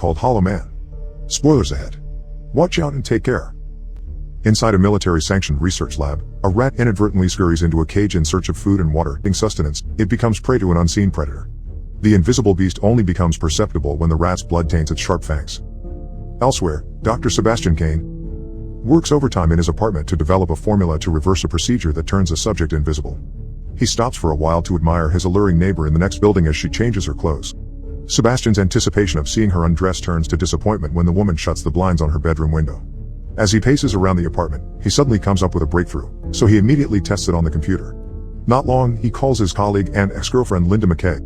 called Hollow Man. Spoilers ahead. Watch out and take care. Inside a military-sanctioned research lab, a rat inadvertently scurries into a cage in search of food and water. In sustenance, it becomes prey to an unseen predator. The invisible beast only becomes perceptible when the rat's blood taints its sharp fangs. Elsewhere, Dr. Sebastian Caine works overtime in his apartment to develop a formula to reverse a procedure that turns a subject invisible. He stops for a while to admire his alluring neighbor in the next building as she changes her clothes. Sebastian's anticipation of seeing her undressed turns to disappointment when the woman shuts the blinds on her bedroom window. As he paces around the apartment, he suddenly comes up with a breakthrough, so he immediately tests it on the computer. Not long, he calls his colleague and ex-girlfriend Linda McKay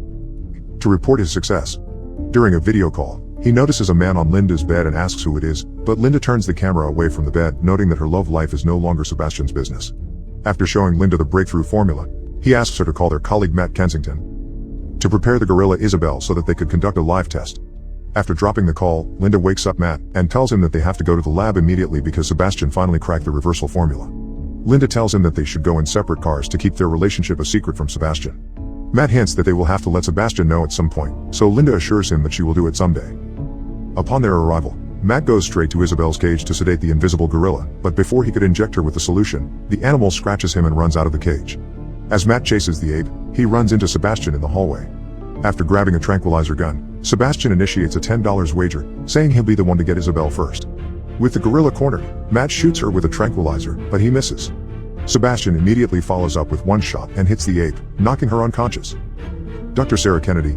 to report his success. During a video call, he notices a man on Linda's bed and asks who it is, but Linda turns the camera away from the bed, noting that her love life is no longer Sebastian's business. After showing Linda the breakthrough formula, he asks her to call their colleague Matt Kensington to prepare the gorilla Isabel so that they could conduct a live test. After dropping the call, Linda wakes up Matt and tells him that they have to go to the lab immediately because Sebastian finally cracked the reversal formula. Linda tells him that they should go in separate cars to keep their relationship a secret from Sebastian. Matt hints that they will have to let Sebastian know at some point, so Linda assures him that she will do it someday. Upon their arrival, Matt goes straight to Isabel's cage to sedate the invisible gorilla, but before he could inject her with the solution, the animal scratches him and runs out of the cage. As Matt chases the ape, he runs into Sebastian in the hallway. After grabbing a tranquilizer gun, Sebastian initiates a $10 wager, saying he'll be the one to get Isabel first. With the gorilla cornered, Matt shoots her with a tranquilizer, but he misses. Sebastian immediately follows up with one shot and hits the ape, knocking her unconscious. Dr. Sarah Kennedy,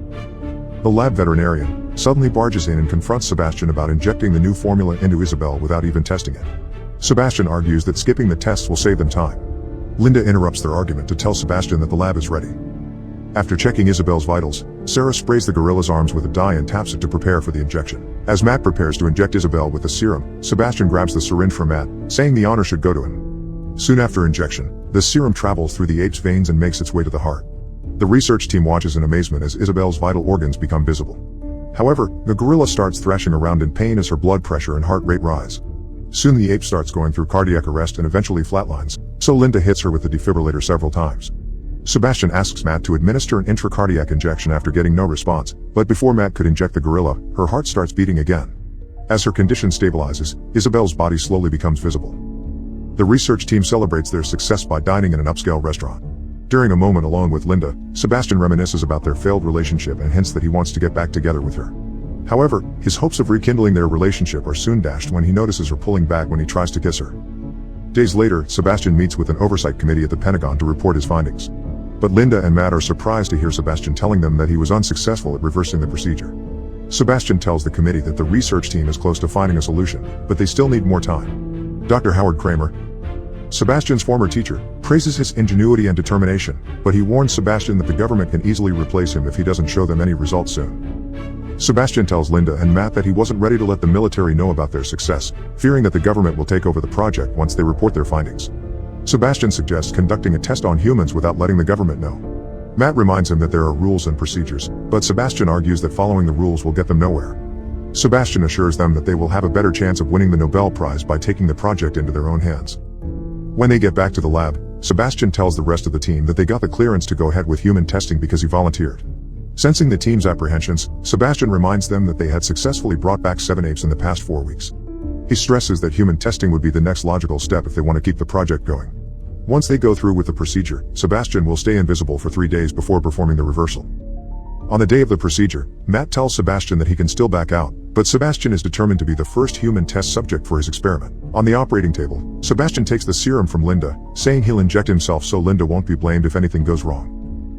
the lab veterinarian, suddenly barges in and confronts Sebastian about injecting the new formula into Isabel without even testing it. Sebastian argues that skipping the tests will save them time. Linda interrupts their argument to tell Sebastian that the lab is ready. After checking Isabel's vitals, Sarah sprays the gorilla's arms with a dye and taps it to prepare for the injection. As Matt prepares to inject Isabel with the serum, Sebastian grabs the syringe from Matt, saying the honor should go to him. Soon after injection, the serum travels through the ape's veins and makes its way to the heart. The research team watches in amazement as Isabel's vital organs become visible. However, the gorilla starts thrashing around in pain as her blood pressure and heart rate rise. Soon the ape starts going through cardiac arrest and eventually flatlines, so Linda hits her with the defibrillator several times. Sebastian asks Matt to administer an intracardiac injection after getting no response, but before Matt could inject the gorilla, her heart starts beating again. As her condition stabilizes, Isabel's body slowly becomes visible. The research team celebrates their success by dining in an upscale restaurant. During a moment alone with Linda, Sebastian reminisces about their failed relationship and hints that he wants to get back together with her. However, his hopes of rekindling their relationship are soon dashed when he notices her pulling back when he tries to kiss her. Days later, Sebastian meets with an oversight committee at the Pentagon to report his findings. But Linda and Matt are surprised to hear Sebastian telling them that he was unsuccessful at reversing the procedure. Sebastian tells the committee that the research team is close to finding a solution, but they still need more time. Dr. Howard Kramer, Sebastian's former teacher, praises his ingenuity and determination, but he warns Sebastian that the government can easily replace him if he doesn't show them any results soon. Sebastian tells Linda and Matt that he wasn't ready to let the military know about their success, fearing that the government will take over the project once they report their findings. Sebastian suggests conducting a test on humans without letting the government know. Matt reminds him that there are rules and procedures, but Sebastian argues that following the rules will get them nowhere. Sebastian assures them that they will have a better chance of winning the Nobel Prize by taking the project into their own hands. When they get back to the lab, Sebastian tells the rest of the team that they got the clearance to go ahead with human testing because he volunteered. Sensing the team's apprehensions, Sebastian reminds them that they had successfully brought back 7 apes in the past 4 weeks. He stresses that human testing would be the next logical step if they want to keep the project going. Once they go through with the procedure, Sebastian will stay invisible for 3 days before performing the reversal. On the day of the procedure, Matt tells Sebastian that he can still back out, but Sebastian is determined to be the first human test subject for his experiment. On the operating table, Sebastian takes the serum from Linda, saying he'll inject himself so Linda won't be blamed if anything goes wrong.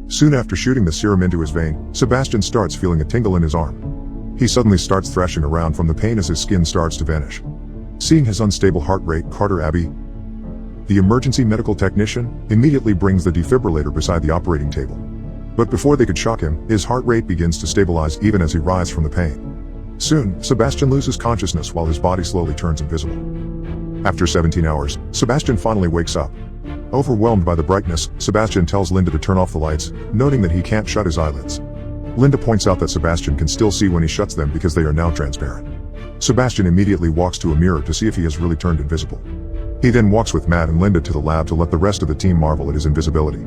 Soon after shooting the serum into his vein, Sebastian starts feeling a tingle in his arm. He suddenly starts thrashing around from the pain as his skin starts to vanish. Seeing his unstable heart rate, Carter Abbey, the emergency medical technician, immediately brings the defibrillator beside the operating table. But before they could shock him, his heart rate begins to stabilize even as he writhes from the pain. Soon, Sebastian loses consciousness while his body slowly turns invisible. After 17 hours, Sebastian finally wakes up. Overwhelmed by the brightness, Sebastian tells Linda to turn off the lights, noting that he can't shut his eyelids. Linda points out that Sebastian can still see when he shuts them because they are now transparent. Sebastian immediately walks to a mirror to see if he has really turned invisible. He then walks with Matt and Linda to the lab to let the rest of the team marvel at his invisibility.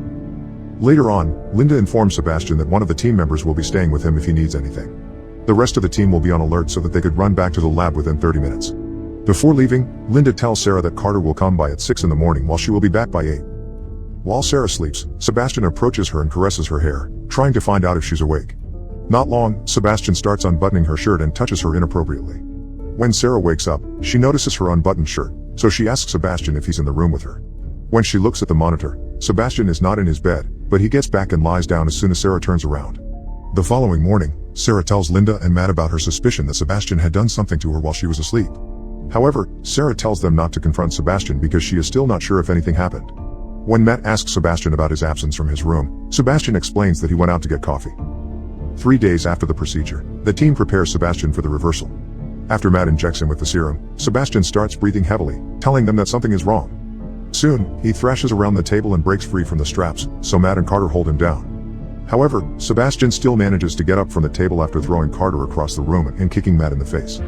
Later on, Linda informs Sebastian that one of the team members will be staying with him if he needs anything. The rest of the team will be on alert so that they could run back to the lab within 30 minutes. Before leaving, Linda tells Sarah that Carter will come by at 6 in the morning while she will be back by 8. While Sarah sleeps, Sebastian approaches her and caresses her hair, trying to find out if she's awake. Not long, Sebastian starts unbuttoning her shirt and touches her inappropriately. When Sarah wakes up, she notices her unbuttoned shirt, so she asks Sebastian if he's in the room with her. When she looks at the monitor, Sebastian is not in his bed, but he gets back and lies down as soon as Sarah turns around. The following morning, Sarah tells Linda and Matt about her suspicion that Sebastian had done something to her while she was asleep. However, Sarah tells them not to confront Sebastian because she is still not sure if anything happened. When Matt asks Sebastian about his absence from his room, Sebastian explains that he went out to get coffee. 3 days after the procedure, the team prepares Sebastian for the reversal. After Matt injects him with the serum, Sebastian starts breathing heavily, telling them that something is wrong. Soon, he thrashes around the table and breaks free from the straps, so Matt and Carter hold him down. However, Sebastian still manages to get up from the table after throwing Carter across the room and kicking Matt in the face.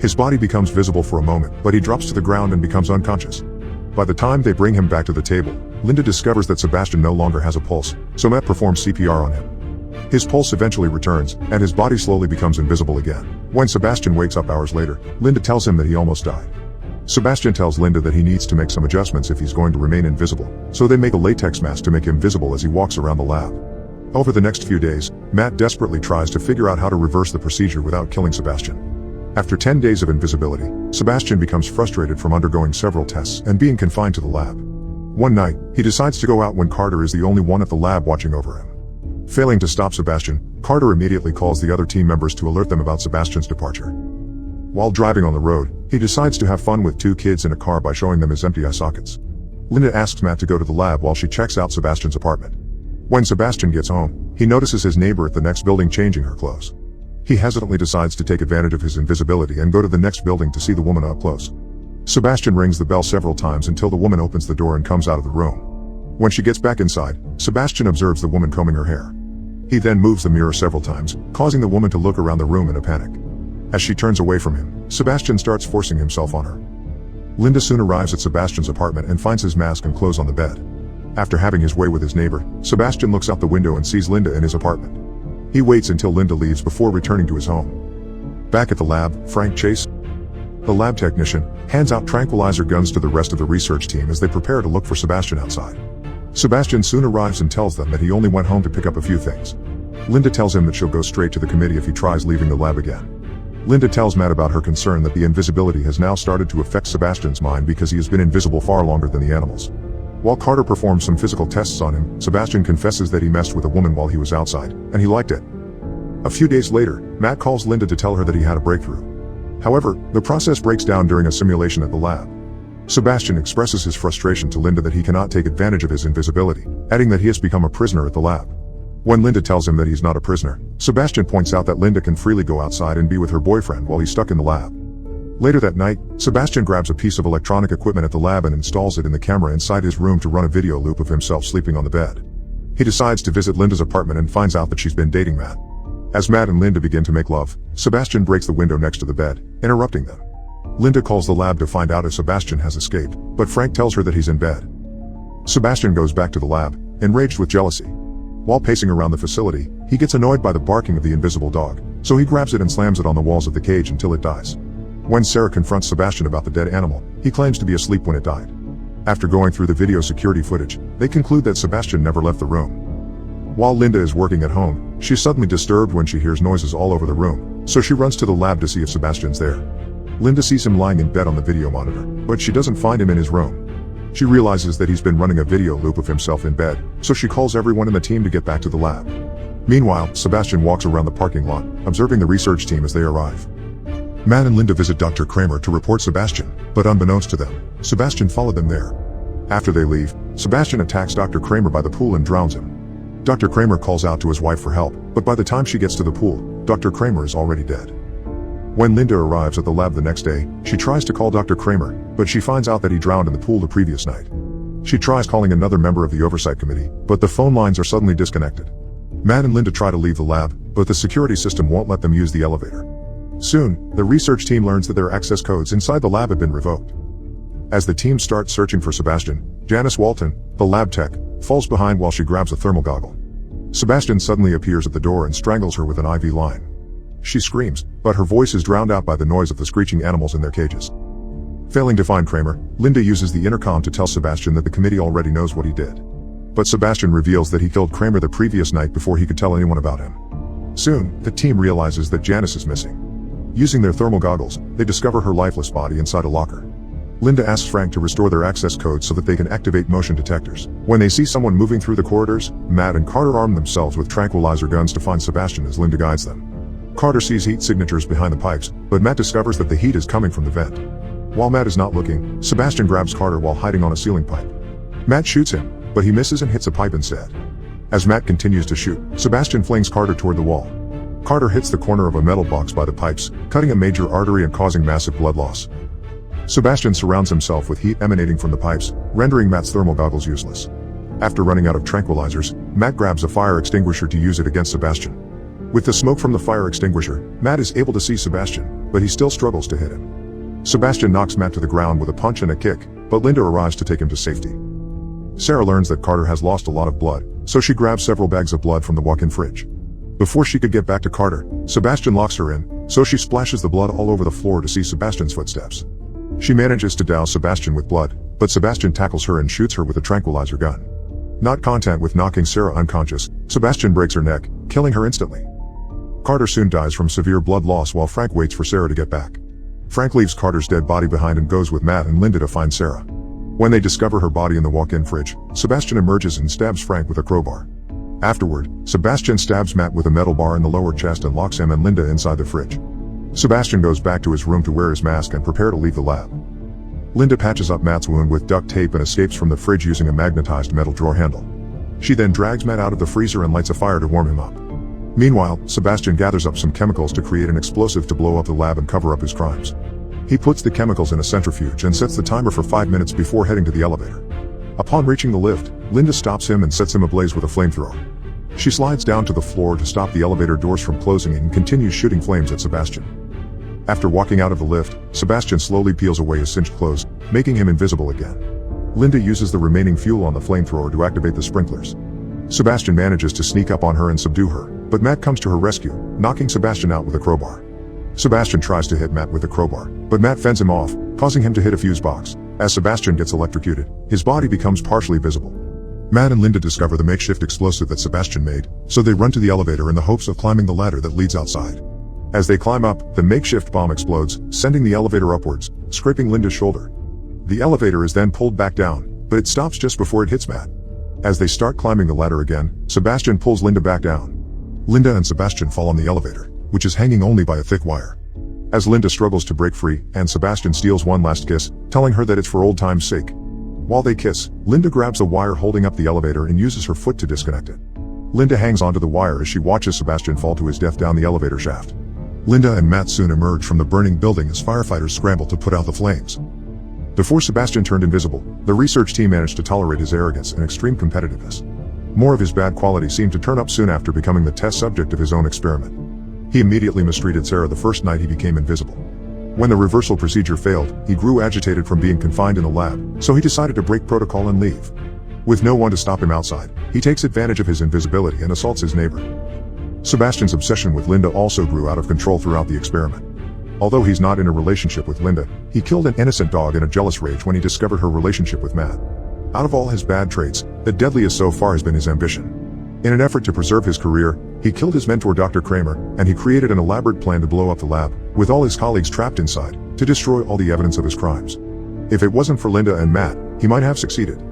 His body becomes visible for a moment, but he drops to the ground and becomes unconscious. By the time they bring him back to the table, Linda discovers that Sebastian no longer has a pulse, so Matt performs CPR on him. His pulse eventually returns, and his body slowly becomes invisible again. When Sebastian wakes up hours later, Linda tells him that he almost died. Sebastian tells Linda that he needs to make some adjustments if he's going to remain invisible, so they make a latex mask to make him visible as he walks around the lab. Over the next few days, Matt desperately tries to figure out how to reverse the procedure without killing Sebastian. After 10 days of invisibility, Sebastian becomes frustrated from undergoing several tests and being confined to the lab. One night, he decides to go out when Carter is the only one at the lab watching over him. Failing to stop Sebastian, Carter immediately calls the other team members to alert them about Sebastian's departure. While driving on the road, he decides to have fun with 2 kids in a car by showing them his empty eye sockets. Linda asks Matt to go to the lab while she checks out Sebastian's apartment. When Sebastian gets home, he notices his neighbor at the next building changing her clothes. He hesitantly decides to take advantage of his invisibility and go to the next building to see the woman up close. Sebastian rings the bell several times until the woman opens the door and comes out of the room. When she gets back inside, Sebastian observes the woman combing her hair. He then moves the mirror several times, causing the woman to look around the room in a panic. As she turns away from him, Sebastian starts forcing himself on her. Linda soon arrives at Sebastian's apartment and finds his mask and clothes on the bed. After having his way with his neighbor, Sebastian looks out the window and sees Linda in his apartment. He waits until Linda leaves before returning to his home. Back at the lab, Frank Chase, the lab technician, hands out tranquilizer guns to the rest of the research team as they prepare to look for Sebastian outside. Sebastian soon arrives and tells them that he only went home to pick up a few things. Linda tells him that she'll go straight to the committee if he tries leaving the lab again. Linda tells Matt about her concern that the invisibility has now started to affect Sebastian's mind because he has been invisible far longer than the animals. While Carter performs some physical tests on him, Sebastian confesses that he messed with a woman while he was outside, and he liked it. A few days later, Matt calls Linda to tell her that he had a breakthrough. However, the process breaks down during a simulation at the lab. Sebastian expresses his frustration to Linda that he cannot take advantage of his invisibility, adding that he has become a prisoner at the lab. When Linda tells him that he's not a prisoner, Sebastian points out that Linda can freely go outside and be with her boyfriend while he's stuck in the lab. Later that night, Sebastian grabs a piece of electronic equipment at the lab and installs it in the camera inside his room to run a video loop of himself sleeping on the bed. He decides to visit Linda's apartment and finds out that she's been dating Matt. As Matt and Linda begin to make love, Sebastian breaks the window next to the bed, interrupting them. Linda calls the lab to find out if Sebastian has escaped, but Frank tells her that he's in bed. Sebastian goes back to the lab, enraged with jealousy. While pacing around the facility, he gets annoyed by the barking of the invisible dog, so he grabs it and slams it on the walls of the cage until it dies. When Sarah confronts Sebastian about the dead animal, he claims to be asleep when it died. After going through the video security footage, they conclude that Sebastian never left the room. While Linda is working at home, she's suddenly disturbed when she hears noises all over the room, so she runs to the lab to see if Sebastian's there. Linda sees him lying in bed on the video monitor, but she doesn't find him in his room. She realizes that he's been running a video loop of himself in bed, so she calls everyone in the team to get back to the lab. Meanwhile, Sebastian walks around the parking lot, observing the research team as they arrive. Matt and Linda visit Dr. Kramer to report Sebastian, but unbeknownst to them, Sebastian followed them there. After they leave, Sebastian attacks Dr. Kramer by the pool and drowns him. Dr. Kramer calls out to his wife for help, but by the time she gets to the pool, Dr. Kramer is already dead. When Linda arrives at the lab the next day, she tries to call Dr. Kramer, but she finds out that he drowned in the pool the previous night. She tries calling another member of the oversight committee, but the phone lines are suddenly disconnected. Matt and Linda try to leave the lab, but the security system won't let them use the elevator. Soon, the research team learns that their access codes inside the lab have been revoked. As the team starts searching for Sebastian, Janice Walton, the lab tech, falls behind while she grabs a thermal goggle. Sebastian suddenly appears at the door and strangles her with an IV line. She screams, but her voice is drowned out by the noise of the screeching animals in their cages. Failing to find Kramer, Linda uses the intercom to tell Sebastian that the committee already knows what he did. But Sebastian reveals that he killed Kramer the previous night before he could tell anyone about him. Soon, the team realizes that Janice is missing. Using their thermal goggles, they discover her lifeless body inside a locker. Linda asks Frank to restore their access code so that they can activate motion detectors. When they see someone moving through the corridors, Matt and Carter arm themselves with tranquilizer guns to find Sebastian as Linda guides them. Carter sees heat signatures behind the pipes, but Matt discovers that the heat is coming from the vent. While Matt is not looking, Sebastian grabs Carter while hiding on a ceiling pipe. Matt shoots him, but he misses and hits a pipe instead. As Matt continues to shoot, Sebastian flings Carter toward the wall. Carter hits the corner of a metal box by the pipes, cutting a major artery and causing massive blood loss. Sebastian surrounds himself with heat emanating from the pipes, rendering Matt's thermal goggles useless. After running out of tranquilizers, Matt grabs a fire extinguisher to use it against Sebastian. With the smoke from the fire extinguisher, Matt is able to see Sebastian, but he still struggles to hit him. Sebastian knocks Matt to the ground with a punch and a kick, but Linda arrives to take him to safety. Sarah learns that Carter has lost a lot of blood, so she grabs several bags of blood from the walk-in fridge. Before she could get back to Carter, Sebastian locks her in, so she splashes the blood all over the floor to see Sebastian's footsteps. She manages to douse Sebastian with blood, but Sebastian tackles her and shoots her with a tranquilizer gun. Not content with knocking Sarah unconscious, Sebastian breaks her neck, killing her instantly. Carter soon dies from severe blood loss while Frank waits for Sarah to get back. Frank leaves Carter's dead body behind and goes with Matt and Linda to find Sarah. When they discover her body in the walk-in fridge, Sebastian emerges and stabs Frank with a crowbar. Afterward, Sebastian stabs Matt with a metal bar in the lower chest and locks him and Linda inside the fridge. Sebastian goes back to his room to wear his mask and prepare to leave the lab. Linda patches up Matt's wound with duct tape and escapes from the fridge using a magnetized metal drawer handle. She then drags Matt out of the freezer and lights a fire to warm him up. Meanwhile, Sebastian gathers up some chemicals to create an explosive to blow up the lab and cover up his crimes. He puts the chemicals in a centrifuge and sets the timer for 5 minutes before heading to the elevator. Upon reaching the lift, Linda stops him and sets him ablaze with a flamethrower. She slides down to the floor to stop the elevator doors from closing and continues shooting flames at Sebastian. After walking out of the lift, Sebastian slowly peels away his cinched clothes, making him invisible again. Linda uses the remaining fuel on the flamethrower to activate the sprinklers. Sebastian manages to sneak up on her and subdue her, but Matt comes to her rescue, knocking Sebastian out with a crowbar. Sebastian tries to hit Matt with the crowbar, but Matt fends him off, causing him to hit a fuse box. As Sebastian gets electrocuted, his body becomes partially visible. Matt and Linda discover the makeshift explosive that Sebastian made, so they run to the elevator in the hopes of climbing the ladder that leads outside. As they climb up, the makeshift bomb explodes, sending the elevator upwards, scraping Linda's shoulder. The elevator is then pulled back down, but it stops just before it hits Matt. As they start climbing the ladder again, Sebastian pulls Linda back down. Linda and Sebastian fall on the elevator, which is hanging only by a thick wire. As Linda struggles to break free, and Sebastian steals one last kiss, telling her that it's for old time's sake. While they kiss, Linda grabs the wire holding up the elevator and uses her foot to disconnect it. Linda hangs onto the wire as she watches Sebastian fall to his death down the elevator shaft. Linda and Matt soon emerge from the burning building as firefighters scramble to put out the flames. Before Sebastian turned invisible, the research team managed to tolerate his arrogance and extreme competitiveness. More of his bad qualities seemed to turn up soon after becoming the test subject of his own experiment. He immediately mistreated Sarah the first night he became invisible. When the reversal procedure failed, he grew agitated from being confined in the lab, so he decided to break protocol and leave. With no one to stop him outside, he takes advantage of his invisibility and assaults his neighbor. Sebastian's obsession with Linda also grew out of control throughout the experiment. Although he's not in a relationship with Linda, he killed an innocent dog in a jealous rage when he discovered her relationship with Matt. Out of all his bad traits, the deadliest so far has been his ambition. In an effort to preserve his career, he killed his mentor Dr. Kramer, and he created an elaborate plan to blow up the lab, with all his colleagues trapped inside, to destroy all the evidence of his crimes. If it wasn't for Linda and Matt, he might have succeeded.